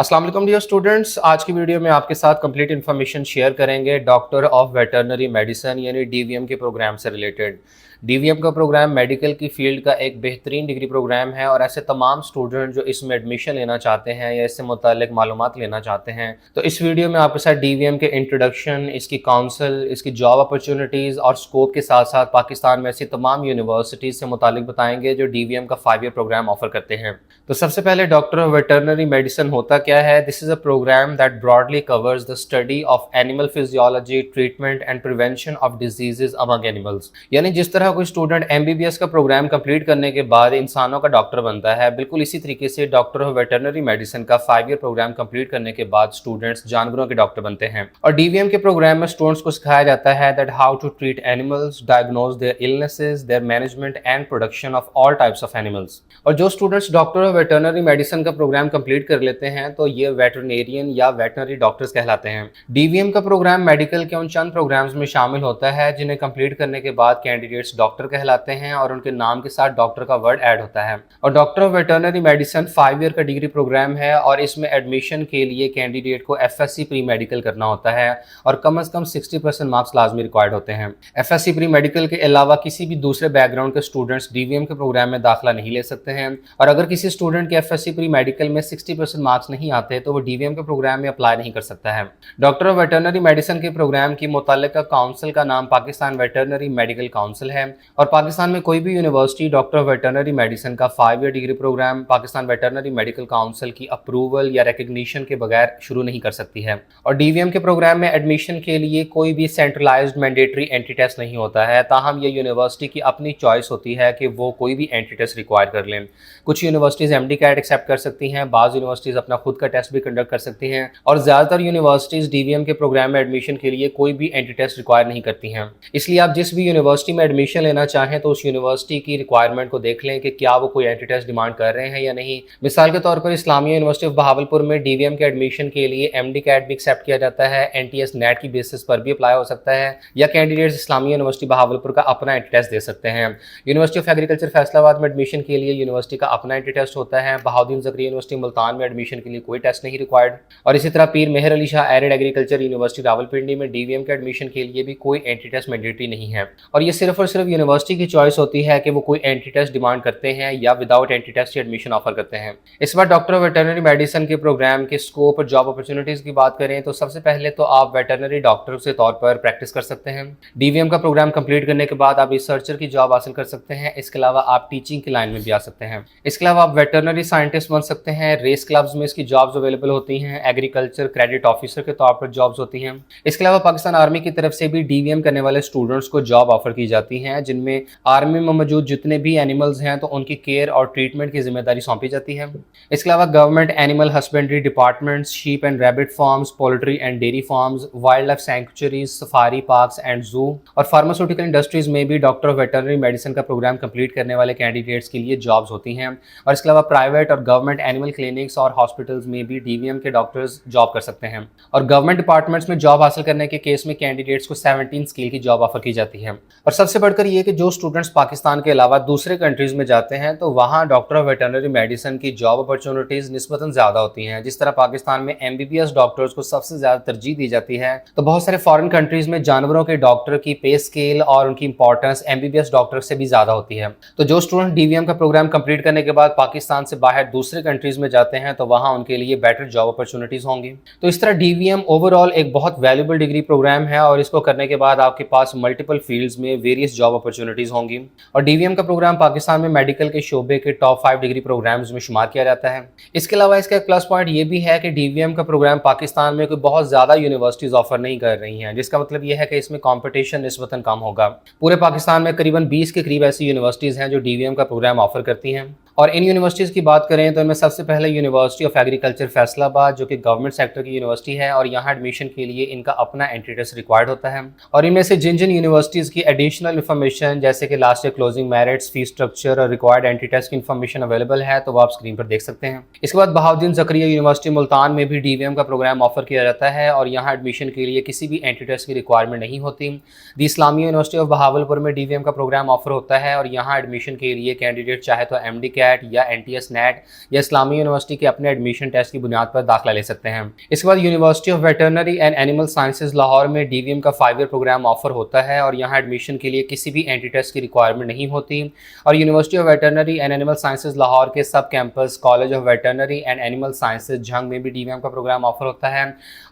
अस्सलाम वालेकुम dear students. आज की वीडियो में आपके साथ कंप्लीट इन्फॉर्मेशन शेयर करेंगे डॉक्टर ऑफ वेटरनरी मेडिसिन यानी डीवीएम के प्रोग्राम से रिलेटेड। डीवीएम का प्रोग्राम मेडिकल की फील्ड का एक बेहतरीन डिग्री प्रोग्राम है और ऐसे तमाम स्टूडेंट जो इसमें एडमिशन लेना चाहते हैं या इससे मुताल्लिक मालूमात लेना चाहते हैं, तो इस वीडियो में आपके साथ डीवीएम के इंट्रोडक्शन, इसकी काउंसिल, इसकी जॉब अपॉर्चुनिटीज़ और स्कोप के साथ साथ पाकिस्तान में ऐसी तमाम यूनिवर्सिटीज़ से मुताल्लिक बताएंगे जो डीवीएम का 5 ईयर प्रोग्राम ऑफर करते हैं। तो सबसे पहले डॉक्टर ऑफ वेटरनरी मेडिसिन होता क्या है? This is a program that broadly covers the study of animal physiology, treatment and prevention of diseases among animals. यानी जिस तरह कोई स्टूडेंट एमबीबीएस का प्रोग्राम कंप्लीट करने के बाद इंसानों का डॉक्टर बनता है, बिल्कुल इसी तरीके से डॉक्टर ऑफ वेटरनरी मेडिसिन का 5 ईयर प्रोग्राम कंप्लीट करने के बाद स्टूडेंट्स जानवरों के डॉक्टर बनते हैं। और डीवीएम के प्रोग्राम में स्टूडेंट्स को सिखाया जाता है that how to treat animals, diagnose their illnesses, their management and production of all types of animals. और जो students doctor of veterinary medicine का प्रोग्राम कंप्लीट कर लेते हैं तो ये वेटरनेरियन या वेटरनरी डॉक्टर्स कहलाते हैं। डीवीएम का प्रोग्राम मेडिकल के उन चंद प्रोग्राम्स में शामिल होता है जिन्हें कंप्लीट करने के बाद कैंडिडेट्स डॉक्टर कहलाते हैं और उनके नाम के साथ डॉक्टर का वर्ड ऐड होता है। और doctor of veterinary medicine 5 year का डिग्री प्रोग्राम है और इसमें एडमिशन के लिए कैंडिडेट को एफएससी प्री मेडिकल करना होता है और कम से कम 60% मार्क्स लाजमी रिक्वायर्ड होते हैं। एफएससी प्री मेडिकल के अलावा किसी भी दूसरे बैकग्राउंड के स्टूडेंट्स डीवीएम के प्रोग्राम में दाखिला नहीं ले सकते हैं। और अगर किसी स्टूडेंट के एफएससी प्री मेडिकल में 60% मार्क्स नहीं आते तो वो डीवीएम के प्रोग्राम में अप्लाई नहीं कर सकता है। डॉक्टर ऑफ वेटरनरी मेडिसिन के प्रोग्राम की मुतल्लिका काउंसिल का नाम पाकिस्तान वेटरनरी मेडिकल काउंसिल है और पाकिस्तान में कोई भी university doctor of veterinary medicine का 5 year degree program Pakistan veterinary medical council की अप्रूवल या रिकग्निशन के बगैर शुरू नहीं कर सकती है। और डीवीएम के प्रोग्राम में एडमिशन के लिए कोई भी सेंट्रलाइज्ड मैंडेटरी एंट्री टेस्ट नहीं होता है, ताहम ये यूनिवर्सिटी की अपनी चॉइस होती है कि वो कोई भी एंट्री टेस्ट रिक्वायर कर लें। कुछ यूनिवर्सिटीज़ एमडी कैट एक्सेप्ट कर सकती हैं, बाज़ यूनिवर्सिटीज़ अपना खुद का टेस्ट भी कंडक्ट कर सकती हैं और ज़्यादातर यूनिवर्सिटीज़ डीवीएम के प्रोग्राम में एडमिशन के लिए कोई भी एंट्री टेस्ट रिक्वायर नहीं करती हैं। इसलिए आप जिस भी यूनिवर्सिटी में एडमिशन लेना चाहें तो उस यूनिवर्सिटी की रिक्वायरमेंट को देख लें कि क्या वो कोई एंट्री टेस्ट डिमांड कर रहे हैं या नहीं। मिसाल के तौर पर इस्लामिया यूनिवर्सिटी ऑफ बहावलपुर में डीवीएम के एडमिशन के लिए एमडी कैट भी एक्सेप्ट किया जाता है, एनटीएस नेट की बेसिस पर भी अप्लाई हो सकता है या कैंडिडेट्स इस्लामिया यूनिवर्सिटी बहावलपुर का अपना एंट्री टेस्ट दे सकते हैं। यूनिवर्सिटी ऑफ एग्रीकल्चर फैसलाबाद में एडमिशन के लिए यूनिवर्सिटी का अपना एंट्री टेस्ट होता है। बहाउद्दीन ज़करिया यूनिवर्सिटी मुल्तान में एडमिशन के लिए कोई टेस्ट नहीं रिक्वायर्ड। और इसी तरह Pir Mehr Ali Shah arid agriculture university Rawalpindi में डीवीएम के एडमिशन के लिए भी कोई एंट्री टेस्ट मैंडेटरी नहीं है और ये सिर्फ और सिर्फ यूनिवर्सिटी की चॉइस होती है कि वो कोई एंट्री टेस्ट डिमांड करते हैं या without entry test admission offer करते हैं। इस बार डॉक्टर ऑफ वेटरनरी मेडिसिन के प्रोग्राम के स्कोप और जॉब अपॉर्चुनिटीज़ की बात करें तो सबसे पहले तो आप वेटरनरी डॉक्टर के तौर पर प्रैक्टिस कर सकते हैं। डीवीएम का प्रोग्राम कंप्लीट करने के बाद आप रिसर्चर की जॉब हासिल कर सकते हैं। इसके अलावा आप टीचिंग की लाइन में भी आ सकते हैं। इसके अलावा आप वेटरनरी साइंटिस्ट बन सकते हैं। रेस क्लब्स में इसकी जॉब्स अवेलेबल होती हैं। एग्रीकल्चर क्रेडिट ऑफिसर के तौर पर जॉब्स होती हैं। इसके अलावा पाकिस्तान आर्मी की तरफ से भी डीवीएम करने वाले स्टूडेंट्स को जॉब ऑफर की जाती हैं जिनमें आर्मी में मौजूद जितने भी एनिमल्स हैं तो उनकी केयर और ट्रीटमेंट की जिम्मेदारी सौंपी जाती है। इसके अलावा government animal husbandry departments, sheep and rabbit farms, poultry and dairy farms, wild life sanctuaries, safari parks and जू और फार्मास्यूटिकल इंडस्ट्रीज में भी डॉक्टर ऑफ वेटरनरी मेडिसिन का प्रोग्राम कंप्लीट करने वाले कैंडिडेट्स के लिए जॉब्स होती हैं। और इसके अलावा प्राइवेट और गवर्नमेंट एनिमल क्लिनिक्स और हॉस्पिटल्स में भी डीवीएम के डॉक्टर्स जॉब कर सकते हैं। और गवर्नमेंट डिपार्टमेंट्स में जॉब हासिल करने के केस में कैंडिडेट्स को 17 स्केल की जॉब ऑफर की जाती है। और सबसे बढ़कर ये कि जो स्टूडेंट्स पाकिस्तान के अलावा दूसरे कंट्रीज में जाते हैं तो वहाँ डॉक्टर ऑफ वेटरनरी मेडिसिन की जॉब अपॉर्चुनिटीज़ निस्बतन ज़्यादा होती हैं। जिस तरह पाकिस्तान में एमबीबीएस डॉक्टर्स को सबसे ज़्यादा तरजीह दी जाती है तो बहुत सारे फॉरेन कंट्रीज में जानवरों के डॉक्टर की पे स्केल और उनकी इंपॉर्टेंस एमबीबीएस डॉक्टर से भी ज़्यादा होती है। तो जो स्टूडेंट डीवीएम का प्रोग्राम कंप्लीट करने के बाद पाकिस्तान से बाहर दूसरे कंट्रीज में जाते हैं तो वहाँ उनके लिए बेटर जॉब अपॉर्चुनिटीज़ होंगी। तो इस तरह डीवीएम ओवरऑल एक बहुत वैल्यूबल डिग्री प्रोग्राम है और इसको करने के बाद आपके पास मल्टीपल फील्ड्स में वेरियस जॉब अपॉर्चुनिटीज़ होंगी। और डीवीएम का प्रोग्राम पाकिस्तान में मेडिकल के शोबे के टॉप 5 डिग्री प्रोग्राम्स में शुमार किया जाता है। इसके अलावा इसका एक प्लस पॉइंट ये भी है कि डीवीएम का प्रोग्राम पाकिस्तान में कोई बहुत ज़्यादा यूनिवर्सिटीज़ ऑफर नहीं कर रही हैं, जिसका मतलब यह है कि इसमें कॉम्पिटिशन निस्बतन कम होगा। पूरे पाकिस्तान में करीबन 20 के करीब ऐसी यूनिवर्सिटीज़ हैं जो डीवीएम का प्रोग्राम ऑफर करती हैं। और इन यूनिवर्सिटीज़ की बात करें तो इनमें सबसे पहले यूनिवर्सिटी ऑफ एग्रीकल्चर फैसलाबाद जो कि गवर्नमेंट सेक्टर की यूनिवर्सिटी है और यहाँ एडमिशन के लिए इनका अपना एंट्री टेस्ट रिक्वायर्ड होता है। और इनमें से जिन जिन यूनिवर्सिटीज़ की एडिशनल इन्फॉर्मेशन जैसे कि last year closing merits, fees structure और रिक्वायर्ड एंट्री टेस्ट की इन्फॉर्मेशन अवेलेबल है तो वो आप स्क्रीन पर देख सकते हैं। इसके बाद बहाउद्दीन ज़करिया यूनिवर्सिटी मुल्तान में भी डीवीएम का प्रोग्राम ऑफर किया जाता है और यहाँ एडमिशन के लिए किसी भी एंट्री टेस्ट की रिक्वायरमेंट नहीं होती। दी इस्लामिया यूनिवर्सिटी ऑफ बहावलपुर में डीवीएम का प्रोग्राम ऑफर होता है और यहाँ एडमिशन के लिए कैंडिडेट चाहे तो एमडी कैट कैट या NTS नेट या इस्लामी यूनिवर्सिटी के अपने एडमिशन टेस्ट की बुनियाद पर दाखिला ले सकते हैं। इसके बाद university of veterinary and animal sciences Lahore में DVM का 5 ईयर प्रोग्राम ऑफर होता है और यहाँ एडमिशन के लिए किसी भी एंट्री टेस्ट की रिक्वायरमेंट नहीं होती। और university of veterinary and animal sciences Lahore के सब campus college of veterinary and animal sciences Jhang में भी DVM का प्रोग्राम ऑफर होता है।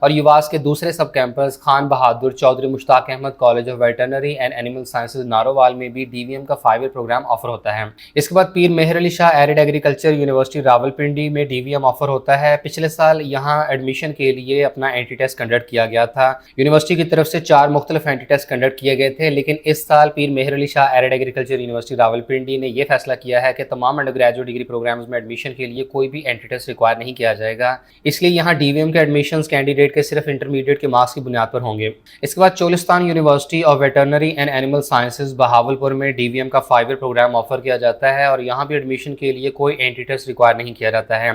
और युवास के दूसरे सब campus Khan Bahadur Chaudhry Mushtaq Ahmad college of veterinary and animal sciences Narowal में भी DVM का 5 ईयर प्रोग्राम ऑफर होता है। इसके बाद Pir Mehr Ali Shah arid agriculture university Rawalpindi में DVM ऑफर होता है। पिछले साल यहाँ एडमिशन के लिए अपना एंट्री टेस्ट कंडक्ट किया गया था। यूनिवर्सिटी की तरफ से 4 मुख्तलिफ एंट्री टेस्ट कंडक्ट किए गए थे, लेकिन इस साल Pir Mehr Ali Shah arid agriculture university Rawalpindi ने यह फैसला किया है कि तमाम अंडर ग्रेजुएट डिग्री प्रोग्राम्स में एडमिशन के लिए कोई भी एंट्री टेस्ट रिक्वायर नहीं किया जाएगा। इसलिए यहाँ DVM के एडमिशन कैंडिडेट के सिर्फ इंटरमीडिएट के मार्क्स की बुनियाद पर होंगे। इसके बाद Cholistan university of veterinary and animal sciences Bahawalpur में DVM का 5 ईयर प्रोग्राम ऑफर किया जाता है और यहाँ भी एडमिशन के लिए कोई एंट्री टेस्ट रिक्वायर नहीं किया जाता है।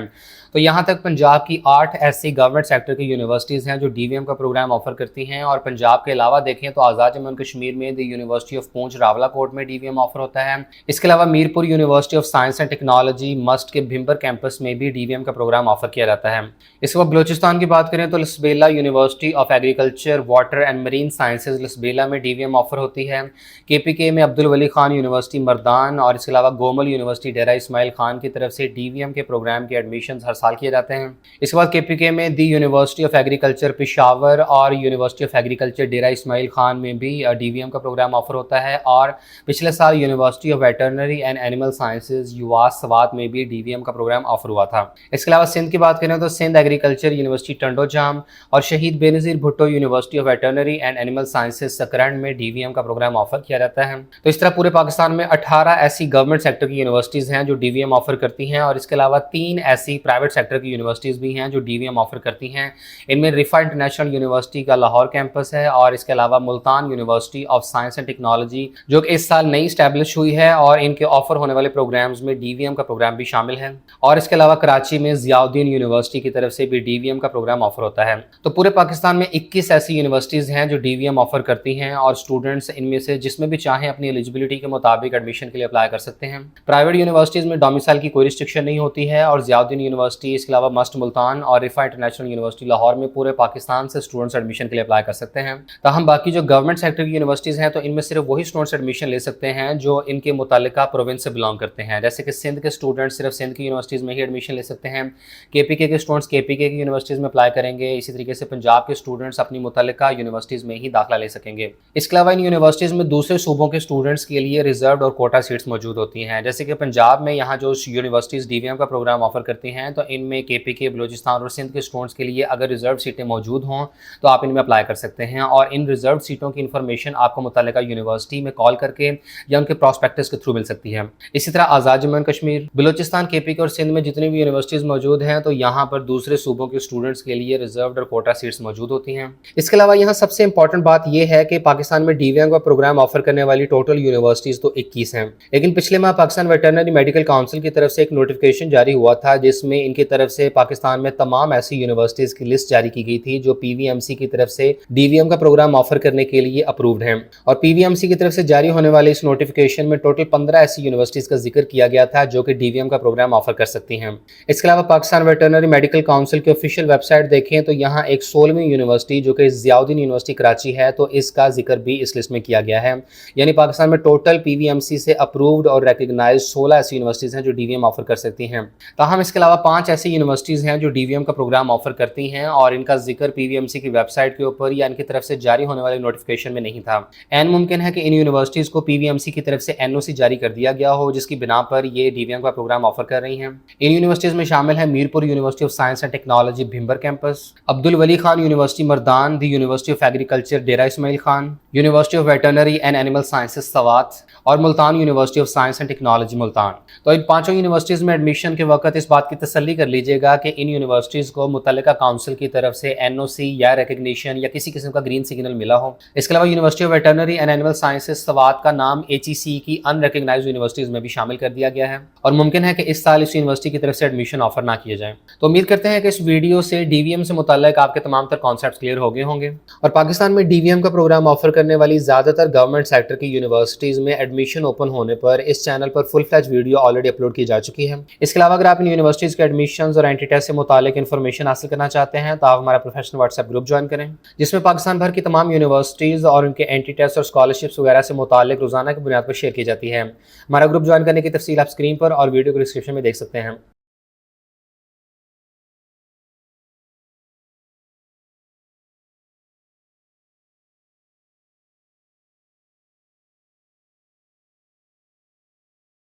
तो यहाँ तक पंजाब की 8 ऐसी गवर्नमेंट सेक्टर की यूनिवर्सिटीज़ हैं जो DVM का प्रोग्राम ऑफर करती हैं। और पंजाब के अलावा देखें तो आज़ाद जम्मू एंड कश्मीर में द यूनिवर्सिटी ऑफ पूंछ रावलाकोट में DVM ऑफर होता है। इसके अलावा Mirpur university of science and technology must के भिम्बर कैंपस में भी DVM का प्रोग्राम ऑफर किया जाता है। इसके बाद बलूचिस्तान की बात करें तो Lasbela university of agriculture water and marine sciences Lasbela में DVM ऑफर होती है। KPK में अब्दुल वली खान यूनिवर्सिटी मर्दान और इसके अलावा गोमल यूनिवर्सिटी डेरा इस्माइल खान की तरफ से DVM के प्रोग्राम के एडमिशन हर साल किए जाते हैं। इसके बाद KPK में दी यूनिवर्सिटी ऑफ एग्रीकल्चर पेशावर और university of agriculture Dera Ismail Khan में भी DVM का प्रोग्राम ऑफर होता है। और पिछले साल university of veterinary and animal sciences UVAS Swat में भी DVM का प्रोग्राम ऑफर हुआ था। इसके अलावा सिंध की बात करें तो सिंध एग्रीकल्चर यूनिवर्सिटी टंडोजाम और शहीद Benazir Bhutto university of veterinary and animal sciences Sakrand में DVM का प्रोग्राम ऑफर किया जाता है। तो इस तरह पूरे पाकिस्तान में 18 ऐसी गवर्नमेंट सेक्टर की यूनिवर्सिटीज़ हैं जो DVM ऑफर करती हैं और इसके अलावा 3 ऐसी प्राइवेट सेक्टर की यूनिवर्सिटीज़ भी हैं जो DVM ऑफर करती हैं। इनमें रिफा इंटरनेशनल यूनिवर्सिटी का लाहौर कैंपस है और इसके अलावा Multan university of science and technology जो कि इस साल नई स्टैब्लिश हुई है और इनके ऑफर होने वाले प्रोग्राम्स में DVM का प्रोग्राम भी शामिल है। और इसके अलावा कराची में ज़ियाउद्दीन यूनिवर्सिटी की तरफ से भी DVM का प्रोग्राम ऑफर होता है। तो पूरे पाकिस्तान में 21 ऐसी यूनिवर्सिटीज़ हैं जो DVM ऑफर करती हैं और स्टूडेंट्स इनमें से जिसमें भी चाहें अपनी एलिजिबिलिटी के मुताबिक एडमिशन के लिए अप्लाई कर सकते हैं। प्राइवेट यूनिवर्सिटीज़ में डोमिसाइल की कोई रिस्ट्रिक्शन नहीं होती है और ज़ियाउद्दीन यूनिवर्सिटी इसके अलावा मस्ट मुल्तान और रिफा इंटरनेशनल यूनिवर्सिटी लाहौर में पूरे पाकिस्तान से स्टूडेंट्स एडमिशन के लिए अप्लाई कर सकते हैं। ताहम बाकी जो गवर्नमेंट सेक्टर की यूनिवर्सिटीज़ हैं तो इनमें सिर्फ वही स्टूडेंट्स एडमिशन ले सकते हैं जो इनके मुतालिका प्रोविंस से बिलोंग करते हैं। जैसे कि सिंध के स्टूडेंट्स सिर्फ सिंध की यूनिवर्सिटीज़ में ही एडमिशन ले सकते हैं। KPK के स्टूडेंट्स KPK की यूनिवर्सिटीज़ में अप्लाई करेंगे। इसी तरीके से पंजाब के स्टूडेंट्स अपनी मुतालिका यूनिवर्सिटीज़ में ही दाखिला ले सकेंगे। इसके अलावा इन यूनिवर्सिटीज़ में दूसरे सूबों के स्टूडेंट्स के लिए रिजर्व और कोटा सीट्स मौजूद होती हैं। जैसे कि पंजाब में यहाँ जो यूनिवर्सिटीज़ DVM का प्रोग्राम ऑफर करती हैं तो इनमें KPK बलूचिस्तान और सिंध के स्टूडेंट्स के लिए अगर रिजर्व सीटें मौजूद हों तो आप इनमें अप्लाई कर सकते हैं और इन रिजर्व सीटों की इन्फॉर्मेशन आपको मुतल्लिका यूनिवर्सिटी में कॉल करके या उनके प्रॉस्पेक्टस के थ्रू मिल सकती है। इसी तरह आज़ाद जम्मू एंड कश्मीर बलूचिस्तान KPK और सिंध में जितनी भी यूनिवर्सिटीज़ मौजूद हैं तो यहाँ पर दूसरे सूबों के स्टूडेंट्स के लिए रिजर्व और कोटा सीट्स मौजूद होती हैं। इसके अलावा यहाँ सबसे इंपॉर्टेंट बात यह है कि पाकिस्तान में DVM का प्रोग्राम ऑफर करने वाली टोटल यूनिवर्सिटीज़ तो 21 हैं, लेकिन पिछले माह पाकिस्तान वेटरनरी मेडिकल काउंसिल की तरफ से एक नोटिफिकेशन जारी हुआ था जिसमें इनकी तरफ से पाकिस्तान में तमाम ऐसी यूनिवर्सिटीज़ की लिस्ट जारी की गई थी जो PVMC की तरफ से DVM का प्रोग्राम ऑफर करने के लिए अप्रूव्ड हैं। और PVMC की तरफ से जारी होने वाले इस नोटिफिकेशन में टोटल 15 ऐसी यूनिवर्सिटीज़ का जिक्र किया गया था जो कि DVM का प्रोग्राम ऑफर कर सकती हैं। इसके अलावा पाकिस्तान वेटरनरी मेडिकल काउंसिल की ऑफिशियल वेबसाइट देखें तो यहाँ एक 16वीं यूनिवर्सिटी जो कि ज़ियाउद्दीन यूनिवर्सिटी कराची है तो इसका जिक्र भी इस लिस्ट में किया गया है। यानी पाकिस्तान में टोटल PVMC से अप्रूव्ड और रिकग्नाइज 16 ऐसी यूनिवर्सिटीज़ हैं जो DVM ऑफर कर सकती हैं। ताहम इसके अलावा 5 ऐसी यूनिवर्सिटीज़ हैं जो DVM का प्रोग्राम ऑफर करती हैं और इनका जिक्र PVMC की वेबसाइट के ऊपर या इनकी तरफ से जारी होने वाले नोटिफिकेशन में नहीं था। एन मुमकिन है कि इन यूनिवर्सिटीज़ को PVMC की तरफ से NOC जारी कर दिया गया हो जिसकी बिना पर ये DVM का प्रोग्राम ऑफर कर रही हैं। इन यूनिवर्सिटीज़ में शामिल है Mirpur university of science and technology Bhimber campus, Abdul Wali Khan university Mardan, the university of agriculture Dera Ismail Khan, university of veterinary and animal sciences Swat और Multan university of science and technology Multan. तो इन 5 यूनिवर्सिटीज़ में एडमिशन के वक्त इस बात की तसल्ली कर लीजिएगा कि इन यूनिवर्सिटीज़ को मुतल्लिका काउंसिल की तरफ से NOC या रिकग्निशन या किसी किस्म का ग्रीन सिग्नल मिला हो। इसके अलावा university of veterinary and animal sciences Swat का नाम HEC की अनरिकग्नाइज्ड यूनिवर्सिटीज़ में भी शामिल कर दिया गया है और मुमकिन है कि इस साल इस यूनिवर्सिटी की तरफ से एडमिशन ऑफर ना किए जाए। तो उम्मीद करते हैं कि इस वीडियो से DVM से मुतल्लिक आपके तमाम तर कॉन्सेप्ट क्लियर हो गए होंगे। और पाकिस्तान में DVM का प्रोग्राम ऑफर करने वाली ज़्यादातर गवर्नमेंट सेक्टर की यूनिवर्सिटीज़ में एडमिशन ओपन होने पर इस चैनल पर full fledge video already upload की जा चुकी है। इसके अलावा अगर आप इन यूनिवर्सिटीज़ के एडमिशन और एंट्री टेस्ट से मुतालिक इन्फॉर्मेशन हासिल करना चाहते हैं तो आप हमारा प्रोफेशनल व्हाट्सएप ग्रुप ज्वाइन करें, जिसमें पाकिस्तान भर की तमाम यूनिवर्सिटीज़ और उनके एंट्री टेस्ट और स्कॉलरशिप्स वगैरह से मुतालिक रोजाना की बुनियाद पर शेयर की जाती है। हमारा ग्रुप ज्वाइन करने की तफसील आप स्क्रीन पर और वीडियो को डिस्क्रिप्शन में देख सकते हैं।